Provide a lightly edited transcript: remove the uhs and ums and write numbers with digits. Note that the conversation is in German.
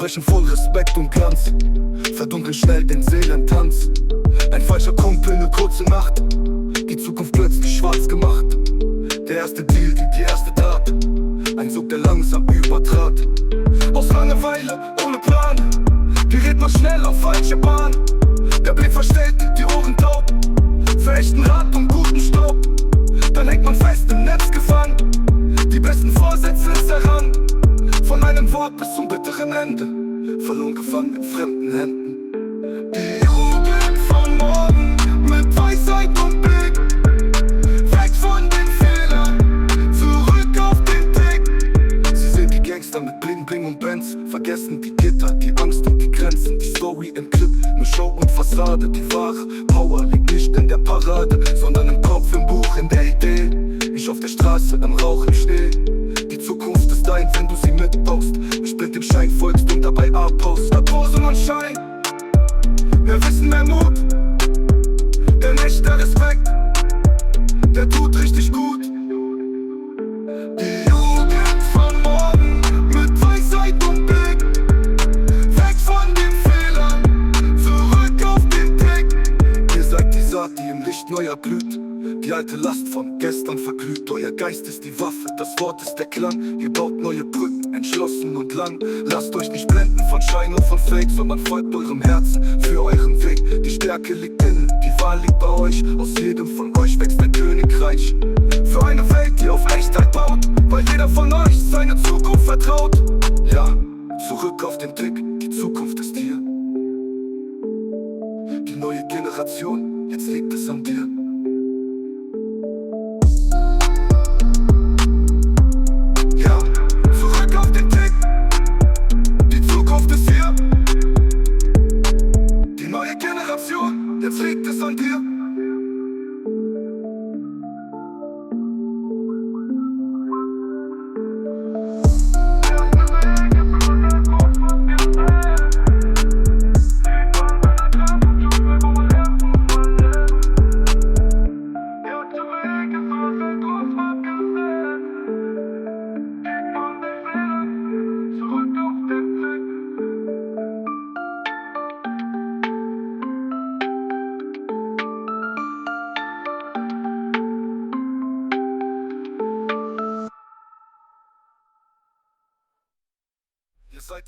Versprechen voll Respekt und Glanz verdunkeln schnell den Seelentanz. Ein falscher Kumpel, eine kurze Nacht, die Zukunft plötzlich schwarz gemacht. Der erste Deal, die erste Tat, ein Zug, der langsam übertrat. Aus Langeweile, ohne Plan, gerät man schnell auf falsche Bahn. Der Blick verstellt, die Ohren taub, für echten Rat und guten Staub. Dann hängt man fest im Netz gefangen, die besten Vorsätze ist heran. Von einem Wort bis zum bitteren Ende, verloren gefangen in fremden Händen. Die Jugend von morgen mit Weisheit und Blick, weg von den Fehlern, zurück auf den Tick. Sie sehen die Gangster mit Bling Bling und Benz, vergessen die Gitter, die Angst und die Grenzen. Die Story im Clip, nur Show und Fassade. Die wahre Power liegt nicht in der Parade, sondern im Kopf, im Buch, in der Idee. Nicht auf der Straße, im Rauch, im Schnee. Die Zukunft ist dein, wenn du sie mitbaust. Nicht blind dem Schein folgst und dabei abhaust. Statt Pose und Schein, mehr Wissen, mehr Mut. Denn echter Respekt, der tut richtig gut. Die Jugend von morgen mit Weisheit und Blick, weg von den Fehlern, zurück auf den Tick. Ihr seid die Saat, die im Licht neuer blüht, die alte Last von gestern verglüht. Euer Geist ist die Waffe, das Wort ist der Klang. Ihr baut neue Brücken, entschlossen und lang. Lasst euch nicht blenden von Schein und von Fake, sondern folgt eurem Herzen für euren Weg. Die Stärke liegt innen, die Wahl liegt bei euch. Aus jedem von euch wächst ein Königreich. Für eine Welt, die auf Echtheit baut, weil jeder von euch seine Zukunft vertraut. Ja, zurück auf den Tick, die Zukunft ist hier. Die neue Generation, jetzt liegt es an dir. Jetzt liegt es an dir. Ihr seid die